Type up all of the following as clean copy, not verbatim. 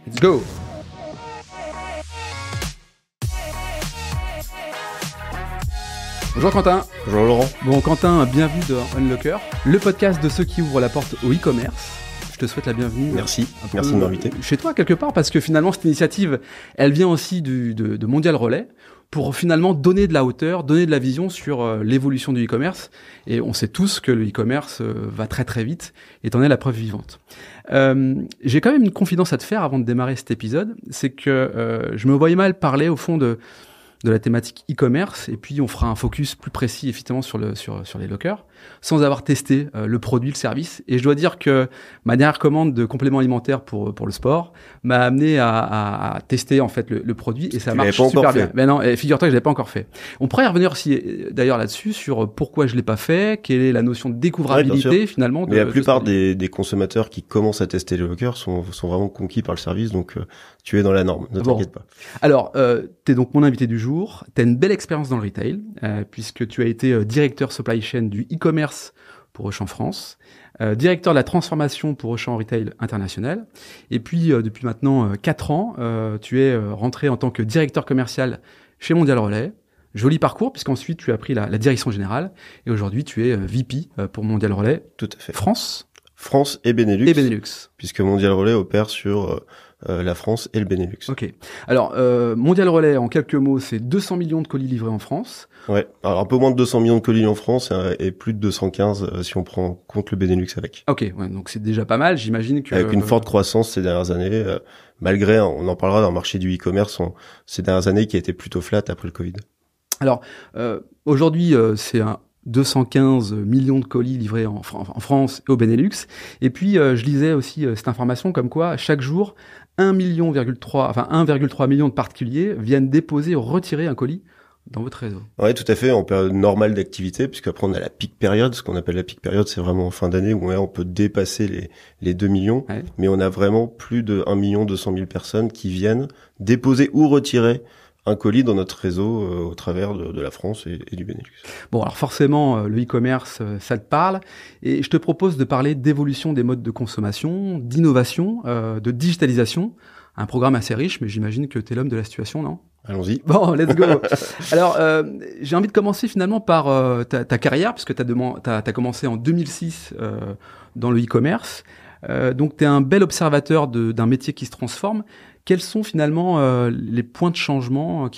Let's go. Bonjour Quentin. Bonjour Laurent. Bon Quentin, bienvenue dans Unlocker, le podcast de ceux qui ouvrent la porte au e-commerce. Je te souhaite la bienvenue. Merci de m'inviter. Chez toi quelque part, parce que finalement cette initiative, elle vient aussi de Mondial Relais, pour finalement donner de la hauteur, donner de la vision sur l'évolution du e-commerce. Et on sait tous que le e-commerce va très très vite, et t'en es la preuve vivante. J'ai quand même une confidence à te faire avant de démarrer cet épisode, c'est que je me voyais mal parler au fond de la thématique e-commerce, et puis on fera un focus plus précis effectivement sur les lockers, sans avoir testé le produit, le service. Et je dois dire que ma dernière commande de compléments alimentaires pour le sport m'a amené à tester en fait le produit, et ça marche super bien. Mais non, figure-toi que je l'ai pas encore fait. On pourrait y revenir aussi d'ailleurs là-dessus sur pourquoi je l'ai pas fait, quelle est la notion de découvrabilité finalement. Mais la plupart des consommateurs qui commencent à tester les lockers sont vraiment conquis par le service, donc tu es dans la norme, ne t'inquiète pas. Alors, t'es donc mon invité du jour. T'as une belle expérience dans le retail, puisque tu as été directeur supply chain du e-commerce pour Auchan France, directeur de la transformation pour Auchan Retail International, et puis depuis maintenant 4 ans, tu es rentré en tant que directeur commercial chez Mondial Relais. Joli parcours, puisqu'ensuite tu as pris la direction générale, et aujourd'hui tu es VP pour Mondial Relais. Tout à fait. France et Benelux. Et Benelux. Puisque Mondial Relais opère sur la France et le Benelux. Ok. Alors, Mondial Relais, en quelques mots, c'est 200 millions de colis livrés en France. Ouais. Alors, un peu moins de 200 millions de colis en France et plus de 215 si on prend en compte le Benelux avec. Ok. Ouais, donc c'est déjà pas mal. J'imagine que... Avec une forte croissance ces dernières années, malgré, on en parlera dans le marché du e-commerce, ces dernières années qui a été plutôt flat après le Covid. Alors, aujourd'hui, c'est un 215 millions de colis livrés en France et au Benelux. Et puis, je lisais aussi cette information comme quoi, chaque jour, 1,3 million de particuliers viennent déposer ou retirer un colis dans votre réseau. Ouais, tout à fait, en période normale d'activité, puisqu'après on a la peak période. Ce qu'on appelle la peak période, c'est vraiment en fin d'année où on peut dépasser les 2 millions. Ouais. Mais on a vraiment plus de 1 200 000 personnes qui viennent déposer ou retirer un colis dans notre réseau au travers de la France et du Benelux. Bon, alors forcément, le e-commerce, ça te parle. Et je te propose de parler d'évolution des modes de consommation, d'innovation, de digitalisation. Un programme assez riche, mais j'imagine que t'es l'homme de la situation, non ? Allons-y. Bon, let's go. Alors, j'ai envie de commencer finalement par ta carrière, puisque t'as commencé en 2006 dans le e-commerce. Donc, t'es un bel observateur d'un métier qui se transforme. Quels sont finalement les points de changement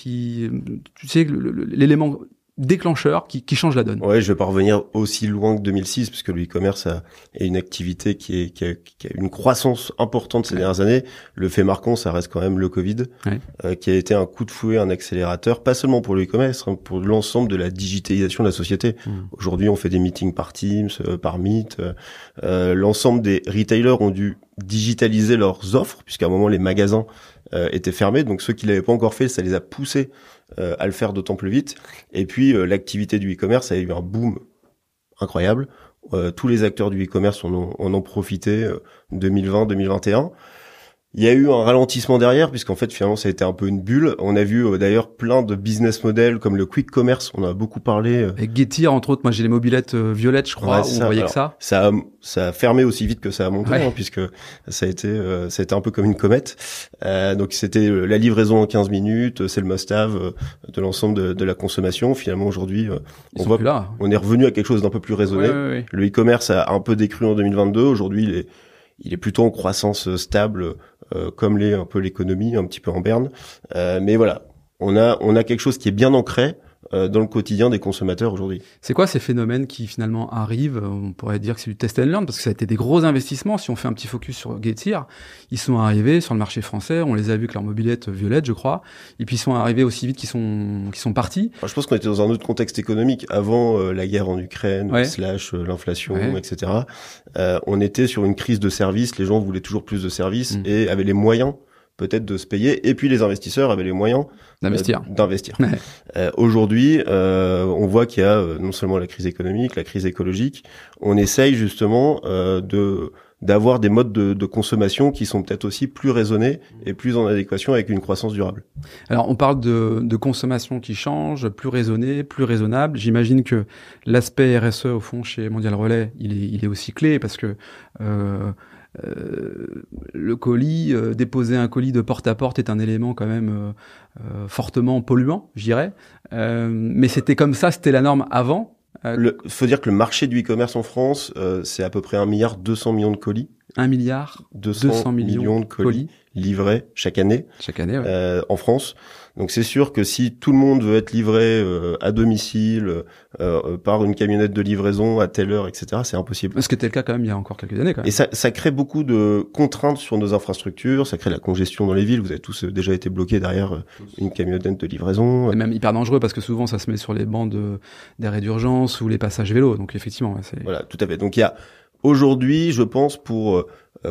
l'élément déclencheur qui change la donne? Ouais, je vais pas revenir aussi loin que 2006, puisque le e-commerce est une activité qui a une croissance importante ces dernières années. Le fait marquant, ça reste quand même le Covid, qui a été un coup de fouet, un accélérateur, pas seulement pour le e-commerce, pour l'ensemble de la digitalisation de la société. Aujourd'hui, on fait des meetings par Teams, par Meet. L'ensemble des retailers ont dû digitaliser leurs offres, puisqu'à un moment, les magasins étaient fermés. Donc, ceux qui l'avaient pas encore fait, ça les a poussés à le faire d'autant plus vite. Et puis, l'activité du e-commerce a eu un boom incroyable. Tous les acteurs du e-commerce en ont profité 2020-2021. Il y a eu un ralentissement derrière, puisqu'en fait, finalement, ça a été un peu une bulle. On a vu d'ailleurs plein de business models comme le quick commerce. On en a beaucoup parlé. Avec Getir, entre autres, moi j'ai les mobilettes violettes, je crois, où on voyait que ça. Ça a fermé aussi vite que ça a monté, puisque ça a été un peu comme une comète. Donc c'était la livraison en 15 minutes, c'est le must-have de l'ensemble de la consommation. Finalement, aujourd'hui, on est revenu à quelque chose d'un peu plus raisonné. Ouais. Le e-commerce a un peu décru en 2022. Aujourd'hui, il est plutôt en croissance stable, comme l'est un peu l'économie, un petit peu en berne. Mais voilà, on a quelque chose qui est bien ancré dans le quotidien des consommateurs aujourd'hui. C'est quoi ces phénomènes qui finalement arrivent? On pourrait dire que c'est du test and learn, parce que ça a été des gros investissements. Si on fait un petit focus sur Getir, ils sont arrivés sur le marché français, on les a vus avec leur mobilette violette, je crois, et puis ils sont arrivés aussi vite qu'ils sont partis. Je pense qu'on était dans un autre contexte économique avant la guerre en Ukraine, / l'inflation, etc. On était sur une crise de services, les gens voulaient toujours plus de services et avaient les moyens peut-être de se payer, et puis les investisseurs avaient les moyens d'investir. Aujourd'hui, on voit qu'il y a non seulement la crise économique, la crise écologique. On essaye justement d'avoir des modes de consommation qui sont peut-être aussi plus raisonnés et plus en adéquation avec une croissance durable. Alors, on parle de consommation qui change, plus raisonnée, plus raisonnable. J'imagine que l'aspect RSE, au fond, chez Mondial Relais, il est aussi clé, parce que le colis, déposer un colis de porte à porte est un élément quand même fortement polluant, je dirais. Mais c'était comme ça, c'était la norme avant. Faut dire que le marché du e-commerce en France, c'est à peu près 1,2 milliard de colis. 1,2 milliard de colis livrés chaque année. Chaque année, ouais. En France. Donc c'est sûr que si tout le monde veut être livré à domicile par une camionnette de livraison à telle heure, etc., c'est impossible. Ce qui était le cas quand même il y a encore quelques années. Quand même. Et ça crée beaucoup de contraintes sur nos infrastructures, ça crée la congestion dans les villes. Vous avez tous déjà été bloqués derrière une camionnette de livraison. Et même hyper dangereux parce que souvent ça se met sur les bancs d'arrêt d'urgence ou les passages vélos. Donc effectivement, ouais, c'est... Voilà, tout à fait. Donc il y a aujourd'hui, je pense, pour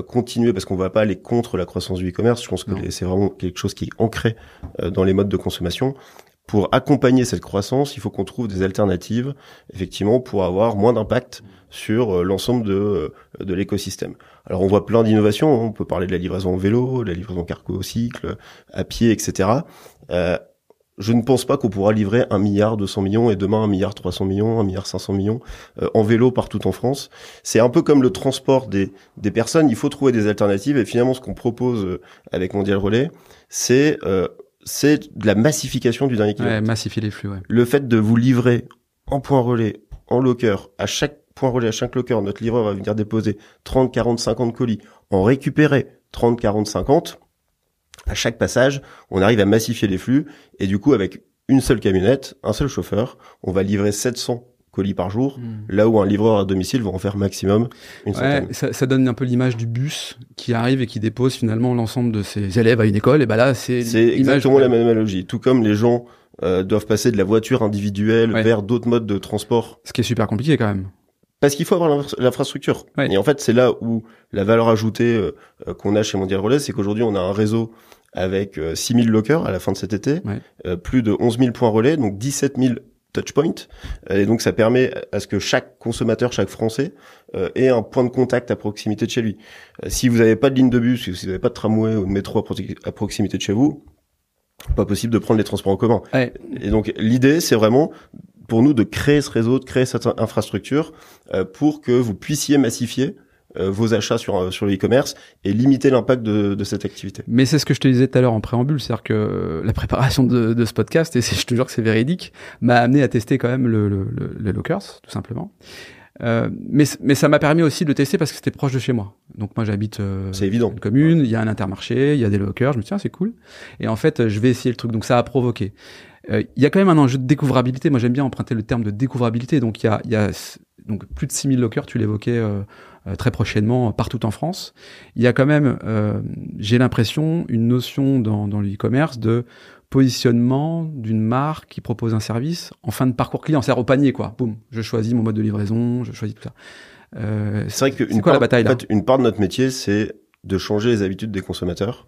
continuer, parce qu'on va pas aller contre la croissance du e-commerce, je pense que c'est vraiment quelque chose qui est ancré dans les modes de consommation. Pour accompagner cette croissance, il faut qu'on trouve des alternatives, effectivement, pour avoir moins d'impact sur l'ensemble de l'écosystème. Alors on voit plein d'innovations, on peut parler de la livraison en vélo, de la livraison cargo cycle, à pied, etc. Je ne pense pas qu'on pourra livrer 1,2 milliard et demain 1,3 milliard, 1,5 milliard en vélo partout en France. C'est un peu comme le transport des personnes. Il faut trouver des alternatives et finalement ce qu'on propose avec Mondial Relais, c'est de la massification du dernier kilomètre. Ouais, massifier les flux, ouais. Le fait de vous livrer en point relais, en locker, à chaque point relais, à chaque locker, notre livreur va venir déposer 30, 40, 50 colis, en récupérer 30, 40, 50. À chaque passage, on arrive à massifier les flux et du coup, avec une seule camionnette, un seul chauffeur, on va livrer 700 colis par jour, là où un livreur à domicile va en faire maximum une centaine. Ça donne un peu l'image du bus qui arrive et qui dépose finalement l'ensemble de ses élèves à une école. Et ben là, c'est exactement la même analogie. Tout comme les gens doivent passer de la voiture individuelle vers d'autres modes de transport. Ce qui est super compliqué quand même. Parce qu'il faut avoir l'infrastructure. Ouais. Et en fait, c'est là où la valeur ajoutée qu'on a chez Mondial Relais, c'est qu'aujourd'hui, on a un réseau avec 6 000 lockers à la fin de cet été, plus de 11 000 points relais, donc 17 000 touchpoints. Et donc, ça permet à ce que chaque consommateur, chaque Français, ait un point de contact à proximité de chez lui. Si vous n'avez pas de ligne de bus, si vous n'avez pas de tramway ou de métro à proximité de chez vous, pas possible de prendre les transports en commun. Ouais. Et donc, l'idée, c'est vraiment pour nous de créer ce réseau, de créer cette infrastructure pour que vous puissiez massifier vos achats sur le e-commerce et limiter l'impact de cette activité. Mais c'est ce que je te disais tout à l'heure en préambule, c'est-à-dire que la préparation de ce podcast, et je te jure que c'est véridique, m'a amené à tester quand même le Lockers, tout simplement. Mais ça m'a permis aussi de le tester parce que c'était proche de chez moi. Donc moi j'habite c'est évident. Une commune, il y a un Intermarché, il y a des lockers, je me dis tiens c'est cool. Et en fait je vais essayer le truc, donc ça a provoqué. Il y a quand même un enjeu de découvrabilité, moi j'aime bien emprunter le terme de découvrabilité, donc il y a donc plus de 6000 lockers, tu l'évoquais très prochainement partout en France. Il y a quand même, j'ai l'impression, une notion dans le e-commerce de positionnement d'une marque qui propose un service en fin de parcours client, c'est-à-dire au panier, quoi. Boum, je choisis mon mode de livraison, je choisis tout ça. C'est vrai qu'une la bataille là ? En fait, une part de notre métier, c'est de changer les habitudes des consommateurs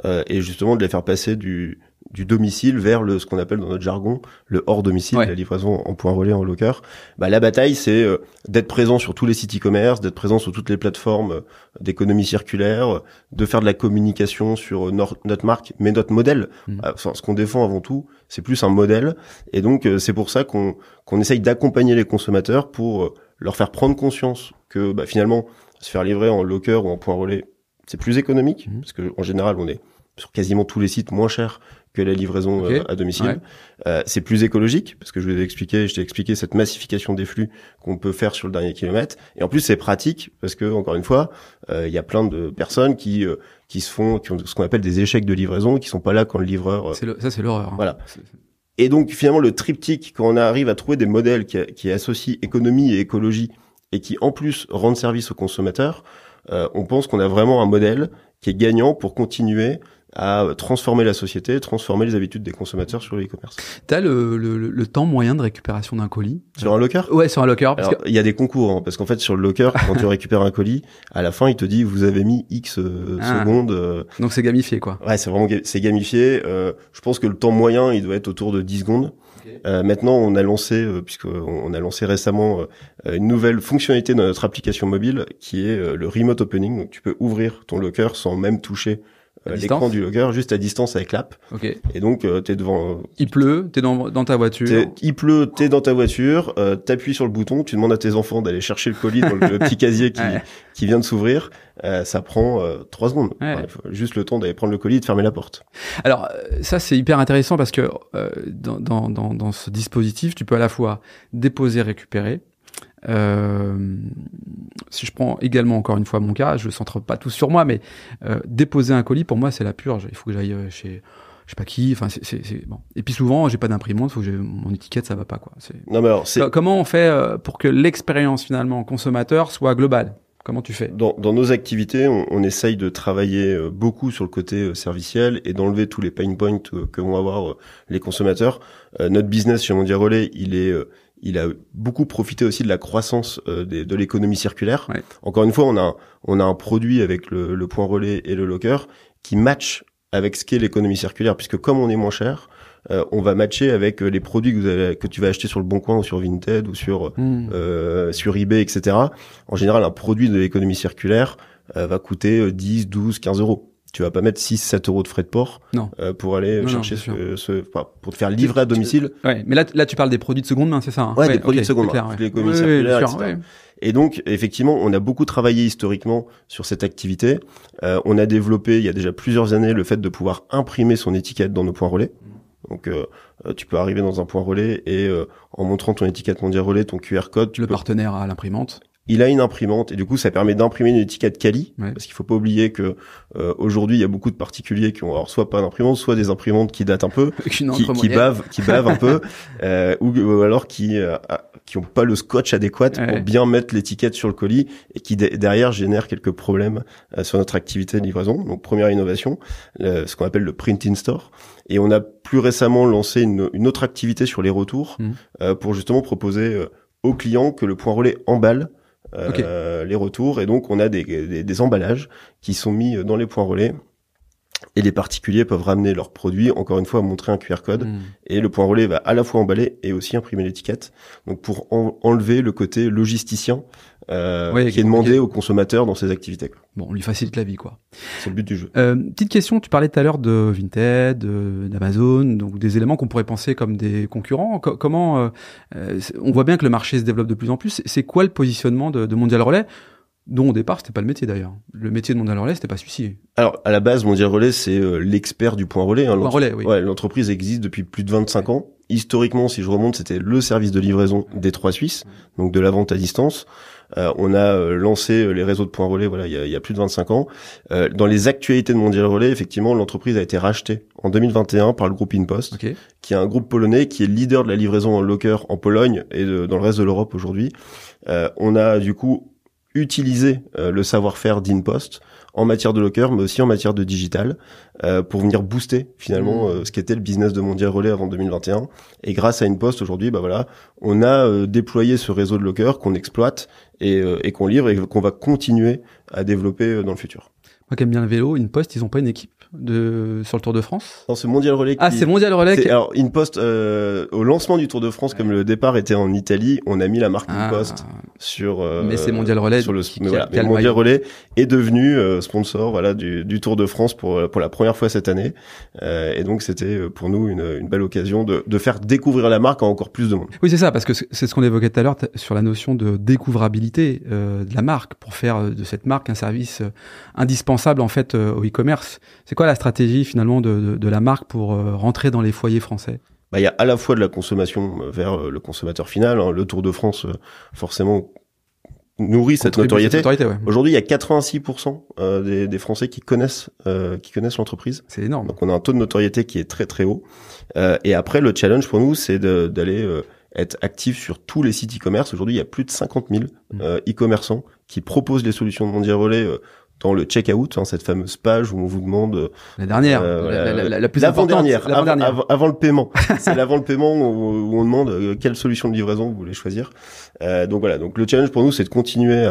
et justement de les faire passer du domicile vers ce qu'on appelle dans notre jargon le hors domicile, la livraison en point relais, en locker. La bataille, c'est d'être présent sur tous les sites e-commerce, d'être présent sur toutes les plateformes d'économie circulaire, de faire de la communication sur notre marque, mais notre modèle. Ce qu'on défend avant tout, c'est plus un modèle. Et donc, c'est pour ça qu'on essaye d'accompagner les consommateurs pour leur faire prendre conscience que finalement, se faire livrer en locker ou en point relais, c'est plus économique, parce que en général, on est sur quasiment tous les sites moins cher que la livraison à domicile. C'est plus écologique, parce que je t'ai expliqué cette massification des flux qu'on peut faire sur le dernier kilomètre. Et en plus, c'est pratique, parce que, encore une fois, il y a plein de personnes qui ont ce qu'on appelle des échecs de livraison, qui sont pas là quand le livreur... Ça, c'est l'horreur. Hein. Voilà. Et donc, finalement, le triptyque, quand on arrive à trouver des modèles qui associent économie et écologie, et qui, en plus, rendent service aux consommateurs, on pense qu'on a vraiment un modèle qui est gagnant pour continuer à transformer la société, transformer les habitudes des consommateurs sur le e-commerce. T'as le temps moyen de récupération d'un colis sur un locker ? Ouais, sur un locker. Il y a des concours, parce qu'en fait, sur le locker, quand tu récupères un colis, à la fin, il te dit, vous avez mis X secondes. Donc c'est gamifié, quoi. Ouais, c'est gamifié. Je pense que le temps moyen, il doit être autour de 10 secondes. Maintenant, on a lancé, puisqu'on a lancé récemment une nouvelle fonctionnalité dans notre application mobile, qui est le remote opening. Donc, tu peux ouvrir ton locker sans même toucher l'écran du locker juste à distance avec l'app. Okay. Et donc t'es devant. Il pleut, t'es dans ta voiture. Il pleut, t'es dans ta voiture. T'appuies sur le bouton, tu demandes à tes enfants d'aller chercher le colis dans le petit casier qui vient de s'ouvrir. Ça prend 3 secondes. Ouais. Enfin, il faut juste le temps d'aller prendre le colis et de fermer la porte. Alors ça c'est hyper intéressant parce que dans ce dispositif, tu peux à la fois déposer, récupérer. Si je prends également encore une fois mon cas, je le centre pas tout sur moi, mais déposer un colis pour moi c'est la purge. Il faut que j'aille chez je sais pas qui, enfin c'est bon. Et puis souvent j'ai pas d'imprimante, faut que j'ai mon étiquette, ça va pas quoi. Non mais alors comment on fait pour que l'expérience finalement consommateur soit globale? Comment tu fais? Dans nos activités, on essaye de travailler beaucoup sur le côté serviciel et d'enlever tous les pain points que vont avoir les consommateurs. Notre business chez Mondial Relais, il a beaucoup profité aussi de la croissance de l'économie circulaire. Ouais. Encore une fois, on a un produit avec le point relais et le locker qui match avec ce qu'est l'économie circulaire, puisque comme on est moins cher, on va matcher avec les produits que tu vas acheter sur le Bon Coin ou sur Vinted ou sur eBay, etc. En général, un produit de l'économie circulaire va coûter 10, 12, 15 euros. Tu vas pas mettre 6, 7 euros de frais de port pour aller chercher pour te faire livrer à domicile. Ouais, mais là tu parles des produits de seconde main, c'est ça? Hein? Ouais, des produits de seconde main, l'économie circulaire, etc. Ouais. Et donc, effectivement, on a beaucoup travaillé historiquement sur cette activité. On a développé, il y a déjà plusieurs années, le fait de pouvoir imprimer son étiquette dans nos points relais. Donc, tu peux arriver dans un point relais et en montrant ton étiquette Mondial Relais, ton QR code, partenaire à l'imprimante. Il a une imprimante et du coup ça permet d'imprimer une étiquette quali, parce qu'il faut pas oublier que aujourd'hui il y a beaucoup de particuliers qui ont alors soit pas d'imprimante, soit des imprimantes qui datent un peu, qui bavent un peu, ou alors qui ont pas le scotch adéquat pour bien mettre l'étiquette sur le colis et qui derrière génèrent quelques problèmes sur notre activité de livraison. Donc première innovation, ce qu'on appelle le print in store. Et on a plus récemment lancé une autre activité sur les retours pour justement proposer aux clients que le point relais emballe les retours, et donc on a des emballages qui sont mis dans les points relais et les particuliers peuvent ramener leurs produits, encore une fois montrer un QR code et le point relais va à la fois emballer et aussi imprimer l'étiquette, donc pour enlever le côté logisticien qui est demandé aux consommateurs dans ces activités, quoi. Bon, on lui facilite la vie, quoi. C'est le but du jeu. Petite question, tu parlais tout à l'heure de Vinted, d'Amazon, donc des éléments qu'on pourrait penser comme des concurrents. Comment on voit bien que le marché se développe de plus en plus. C'est quoi le positionnement de Mondial Relais, dont au départ c'était pas le métier d'ailleurs. Le métier de Mondial Relais c'était pas celui-ci. Alors à la base, Mondial Relais c'est l'expert du point relais. Point relais, oui. Ouais, l'entreprise existe depuis plus de 25 ans. Historiquement, si je remonte, c'était le service de livraison des 3 Suisses, donc de la vente à distance. On a lancé les réseaux de points relais, voilà, il y a plus de 25 ans. Dans les actualités de Mondial Relais, effectivement, l'entreprise a été rachetée en 2021 par le groupe InPost, qui est un groupe polonais qui est leader de la livraison en locker en Pologne et dans le reste de l'Europe aujourd'hui. On a du coup utilisé le savoir-faire d'InPost en matière de locker, mais aussi en matière de digital, pour venir booster finalement ce qu'était le business de Mondial Relais avant 2021. Et grâce à InPost aujourd'hui, bah voilà, on a déployé ce réseau de locker qu'on exploite et qu'on livre et qu'on va continuer à développer dans le futur. Moi qui aime bien le vélo, InPost, ils ont pas une équipe sur le Tour de France? Non, c'est Mondial Relais. C'est Mondial Relais. Alors InPost, au lancement du Tour de France, comme le départ était en Italie, on a mis la marque InPost sur. Mais c'est Mondial Relais. Mondial Relais est devenu sponsor, voilà, du Tour de France pour la première fois cette année. Et donc c'était pour nous une belle occasion de faire découvrir la marque à encore plus de monde. Oui, c'est ça, parce que c'est ce qu'on évoquait tout à l'heure sur la notion de découvrabilité de la marque, pour faire de cette marque un service indispensable en fait au e-commerce. C'est quoi la stratégie finalement de la marque pour rentrer dans les foyers français? Bah, il y a à la fois de la consommation vers le consommateur final, hein. Le Tour de France forcément nourrit cette notoriété. Ouais. Aujourd'hui, il y a 86% des Français qui connaissent l'entreprise. C'est énorme. Donc on a un taux de notoriété qui est très très haut. Et après, le challenge pour nous, c'est d'aller être actif sur tous les sites e-commerce. Aujourd'hui, il y a plus de 50 000 e-commerçants qui proposent les solutions de Mondial Relais dans le check-out, hein, cette fameuse page où on vous demande la dernière, la plus importante, avant le paiement. C'est l'avant le paiement où on demande quelle solution de livraison vous voulez choisir. Donc voilà, donc le challenge pour nous, c'est de continuer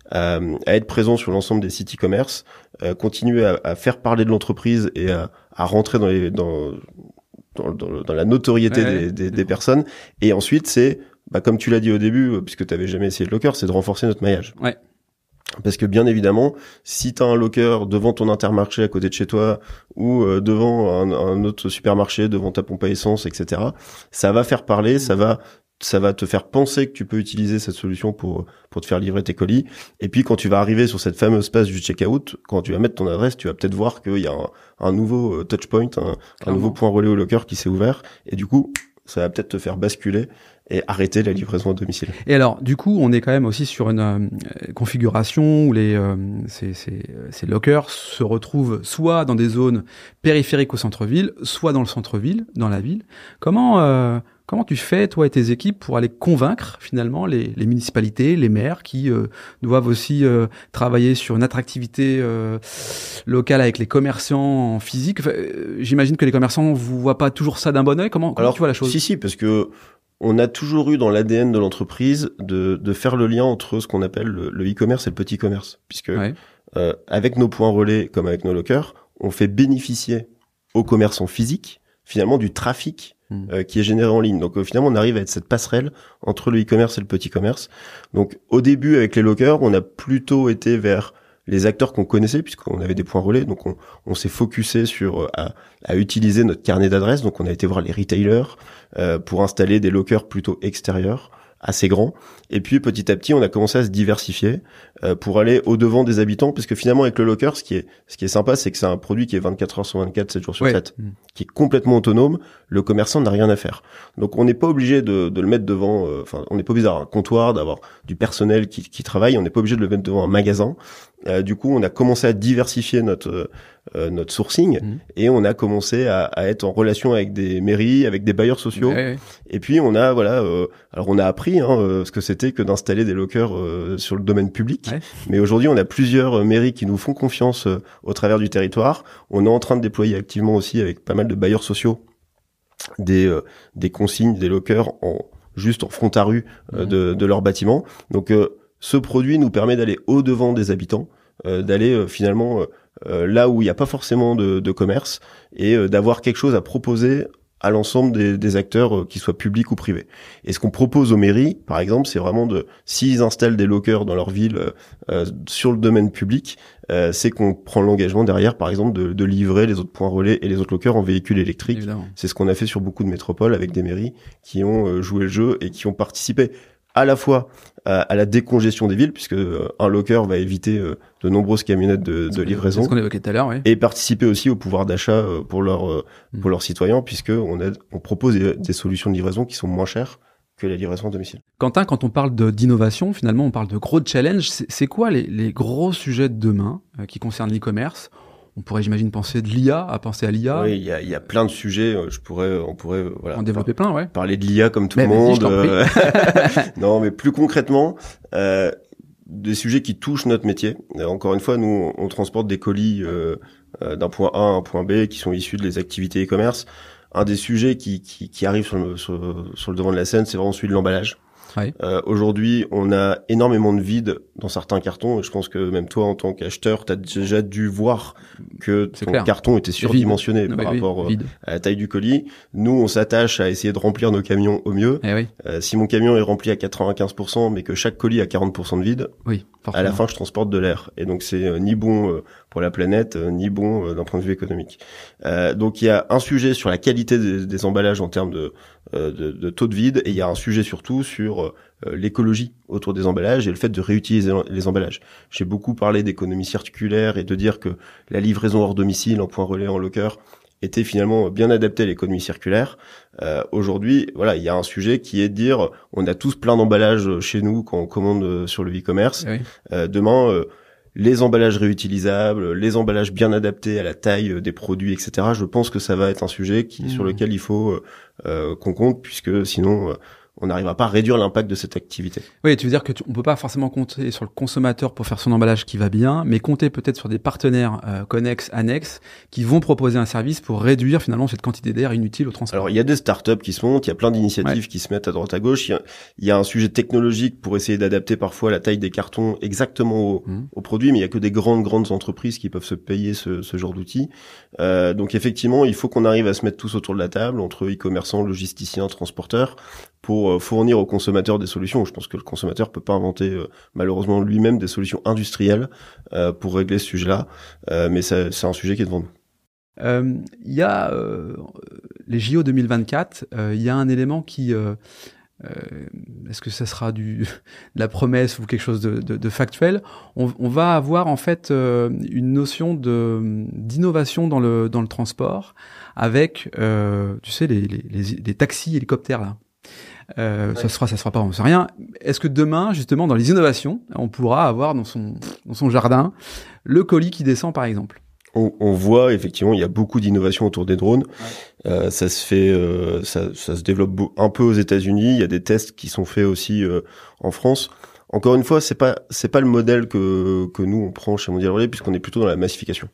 à être présent sur l'ensemble des sites e-commerce, continuer à faire parler de l'entreprise et à rentrer dans la notoriété des personnes. Et ensuite, c'est, comme tu l'as dit au début, puisque tu n'avais jamais essayé de locker, c'est de renforcer notre maillage. Ouais. Parce que bien évidemment, si tu as un locker devant ton Intermarché à côté de chez toi ou devant un autre supermarché, devant ta pompe à essence, etc., ça va faire parler, ça va te faire penser que tu peux utiliser cette solution pour te faire livrer tes colis. Et puis quand tu vas arriver sur cette fameuse page du checkout, quand tu vas mettre ton adresse, tu vas peut-être voir qu'il y a un nouveau touchpoint, un nouveau point relais au locker qui s'est ouvert. Et du coup, ça va peut-être te faire basculer et arrêter la livraison à domicile. Et alors, du coup, on est quand même aussi sur une configuration où ces lockers se retrouvent soit dans des zones périphériques au centre-ville, soit dans le centre-ville, dans la ville. Comment tu fais, toi et tes équipes, pour aller convaincre finalement les municipalités, les maires qui doivent aussi travailler sur une attractivité locale avec les commerçants en physique. Enfin, j'imagine que les commerçants vous voient pas toujours ça d'un bon œil. Comment tu vois la chose? Si, parce que on a toujours eu dans l'ADN de l'entreprise de faire le lien entre ce qu'on appelle le e-commerce et le petit commerce, puisque avec nos points relais comme avec nos lockers, on fait bénéficier aux commerçants physiques finalement du trafic qui est généré en ligne. Donc finalement, on arrive à être cette passerelle entre le e-commerce et le petit commerce. Donc au début, avec les lockers, on a plutôt été vers les acteurs qu'on connaissait, puisqu'on avait des points relais. Donc on s'est focusé sur à utiliser notre carnet d'adresses. Donc on a été voir les retailers pour installer des lockers plutôt extérieurs, assez grands. Et puis petit à petit, on a commencé à se diversifier pour aller au-devant des habitants, parce que finalement avec le locker, ce qui est sympa, c'est que c'est un produit qui est 24 heures sur 24, 7 jours sur 7, qui est complètement autonome. Le commerçant n'a rien à faire. Donc on n'est pas obligé de le mettre devant, on n'est pas obligé d'avoir un comptoir, d'avoir du personnel qui travaille, on n'est pas obligé de le mettre devant un magasin. Du coup, on a commencé à diversifier notre sourcing et on a commencé à être en relation avec des mairies, avec des bailleurs sociaux. Et puis on a alors on a appris ce que c'était que d'installer des lockers sur le domaine public. Mais aujourd'hui, on a plusieurs mairies qui nous font confiance au travers du territoire. On est en train de déployer activement aussi avec pas mal de bailleurs sociaux des consignes, des lockers juste en front à rue de leur bâtiment. Donc ce produit nous permet d'aller au-devant des habitants, d'aller finalement là où il n'y a pas forcément de commerce et d'avoir quelque chose à proposer à l'ensemble des acteurs, qu'ils soient publics ou privés. Et ce qu'on propose aux mairies, par exemple, c'est vraiment s'ils installent des lockers dans leur ville sur le domaine public, c'est qu'on prend l'engagement derrière, par exemple, de livrer les autres points relais et les autres lockers en véhicules électriques. Évidemment. C'est ce qu'on a fait sur beaucoup de métropoles avec des mairies qui ont joué le jeu et qui ont participé à la fois à la décongestion des villes, puisque un locker va éviter de nombreuses camionnettes de livraison. C'est ce qu'on évoquait tout à l'heure, oui. Et participer aussi au pouvoir d'achat pour leurs citoyens, puisque on propose des solutions de livraison qui sont moins chères que la livraison à domicile. Quentin, quand on parle d'innovation, finalement, on parle de gros challenges. C'est quoi les gros sujets de demain qui concernent l'e-commerce? On pourrait, j'imagine, penser de l'IA, à penser à l'IA. Oui, il y a plein de sujets. On pourrait en développer plein, ouais. Parler de l'IA comme tout le monde. Non, mais plus concrètement, des sujets qui touchent notre métier. Encore une fois, nous, on transporte des colis d'un point A à un point B qui sont issus de les activités e-commerce. Un des sujets qui arrive sur le devant de la scène, c'est vraiment celui de l'emballage. Aujourd'hui, on a énormément de vide dans certains cartons. Je pense que même toi, en tant qu'acheteur, tu as déjà dû voir que ton carton était surdimensionné par rapport à la taille du colis. Nous, on s'attache à essayer de remplir nos camions au mieux. Si mon camion est rempli à 95%, mais que chaque colis a 40% de vide, à la fin, je transporte de l'air. Et donc, c'est ni bon pour la planète, ni bon d'un point de vue économique. Donc, il y a un sujet sur la qualité des emballages en termes de taux de vide, et il y a un sujet surtout sur l'écologie autour des emballages et le fait de réutiliser les emballages. J'ai beaucoup parlé d'économie circulaire et de dire que la livraison hors domicile en point relais, en locker, était finalement bien adaptée à l'économie circulaire. Aujourd'hui, il y a un sujet qui est de dire, on a tous plein d'emballages chez nous quand on commande sur le e-commerce. Demain, les emballages réutilisables, les emballages bien adaptés à la taille des produits, etc. Je pense que ça va être un sujet sur lequel il faut qu'on compte, puisque sinon on n'arrivera pas à réduire l'impact de cette activité. Oui, tu veux dire que on peut pas forcément compter sur le consommateur pour faire son emballage qui va bien, mais compter peut-être sur des partenaires connexes, annexes, qui vont proposer un service pour réduire finalement cette quantité d'air inutile au transport. Alors il y a des startups qui se montent, il y a plein d'initiatives qui se mettent à droite à gauche. Il y a un sujet technologique pour essayer d'adapter parfois la taille des cartons exactement au produit, mais il y a que des grandes entreprises qui peuvent se payer ce genre d'outils. Donc effectivement, il faut qu'on arrive à se mettre tous autour de la table, entre e-commerçants, logisticiens, transporteurs, pour fournir aux consommateurs des solutions. Je pense que le consommateur peut pas inventer malheureusement lui-même des solutions industrielles pour régler ce sujet-là, mais c'est un sujet qui est devant nous. Il y a les JO 2024, il y a un élément qui est-ce que ça sera de la promesse ou quelque chose de factuel? On va avoir en fait une notion d'innovation dans le transport avec tu sais les taxis hélicoptères là. Ouais. Ça se fera pas, on sait rien. Est-ce que demain, justement, dans les innovations, on pourra avoir dans son jardin le colis qui descend, par exemple? On voit effectivement, il y a beaucoup d'innovations autour des drones. Ouais. Ça se fait, ça se développe un peu aux États-Unis. Il y a des tests qui sont faits aussi en France. Encore une fois, c'est pas le modèle que nous on prend chez Mondial Relais, puisqu'on est plutôt dans la massification.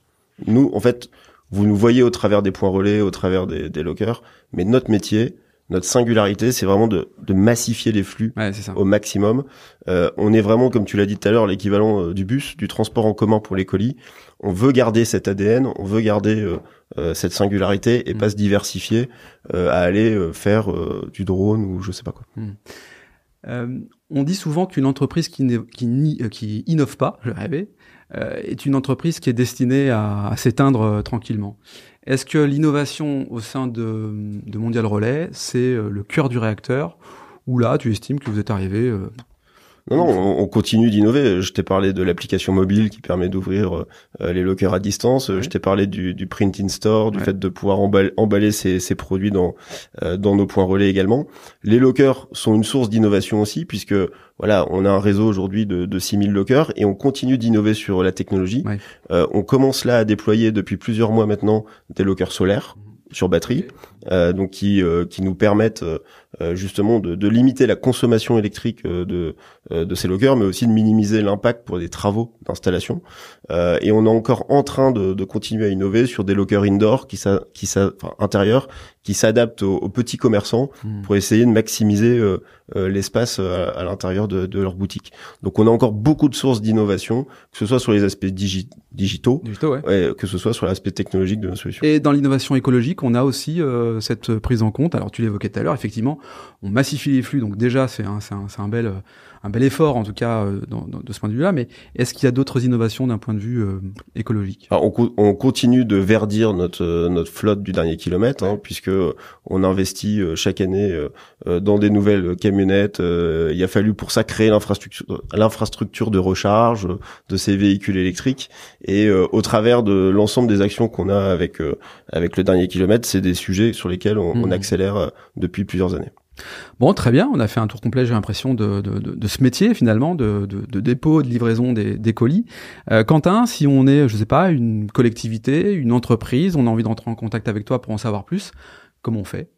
Nous, en fait, vous nous voyez au travers des points relais, au travers des lockers, mais notre métier, notre singularité, c'est vraiment de massifier les flux au maximum. On est vraiment, comme tu l'as dit tout à l'heure, l'équivalent du bus, du transport en commun pour les colis. On veut garder cet ADN, on veut garder cette singularité et pas se diversifier à aller faire du drone ou je sais pas quoi. On dit souvent qu'une entreprise qui innove pas, je rêvais, est une entreprise qui est destinée à s'éteindre tranquillement. Est-ce que l'innovation au sein de Mondial Relais, c'est le cœur du réacteur, ou là, tu estimes que vous êtes arrivé Non, on continue d'innover. Je t'ai parlé de l'application mobile qui permet d'ouvrir les lockers à distance. Ouais. Je t'ai parlé du print in store, du fait de pouvoir emballer ces produits dans nos points relais également. Les lockers sont une source d'innovation aussi, puisque voilà, on a un réseau aujourd'hui de 6000 lockers et on continue d'innover sur la technologie. Ouais. On commence là à déployer depuis plusieurs mois maintenant des lockers solaires sur batterie, donc qui nous permettent justement de limiter la consommation électrique de ces lockers, mais aussi de minimiser l'impact pour des travaux d'installation. Et on est encore en train de continuer à innover sur des lockers indoor intérieurs qui s'adaptent aux petits commerçants pour essayer de maximiser l'espace à l'intérieur de leur boutique. Donc on a encore beaucoup de sources d'innovation, que ce soit sur les aspects digitaux, que ce soit sur l'aspect technologique de nos solutions. Et dans l'innovation écologique, on a aussi cette prise en compte. Alors tu l'évoquais tout à l'heure, effectivement, on massifie les flux, donc déjà c'est un bel effort en tout cas de ce point de vue-là. Mais est-ce qu'il y a d'autres innovations d'un point de vue écologique? Alors, on continue de verdir notre flotte du dernier kilomètre, puisque on investit chaque année dans des nouvelles camionnettes. Il a fallu pour ça créer l'infrastructure de recharge de ces véhicules électriques. Et au travers de l'ensemble des actions qu'on a avec le dernier kilomètre, c'est des sujets sur lesquels on accélère depuis plusieurs années. Bon, très bien, on a fait un tour complet, j'ai l'impression, de ce métier, finalement, de dépôt, de livraison des colis. Quentin, si on est, je sais pas, une collectivité, une entreprise, on a envie d'entrer en contact avec toi pour en savoir plus, comment on fait?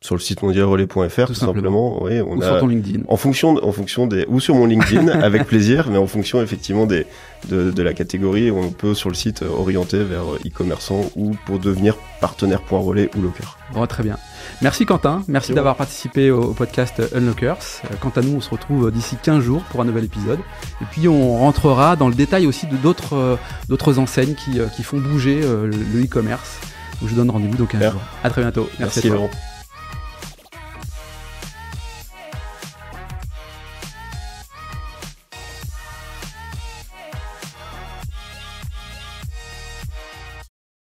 Sur le site mondialrelais.fr, tout simplement. Oui, ou sur ton LinkedIn. En fonction des, ou sur mon LinkedIn, avec plaisir, mais en fonction, effectivement, de la catégorie, on peut sur le site orienter vers e-commerçant ou pour devenir partenaire point relais ou locker. Bon, très bien. Merci Quentin, merci d'avoir participé au podcast Unlockers. Quant à nous, on se retrouve d'ici 15 jours pour un nouvel épisode. Et puis on rentrera dans le détail aussi de d'autres enseignes qui font bouger le e-commerce. Je vous donne rendez-vous dans 15 jours. À très bientôt. Merci Laurent.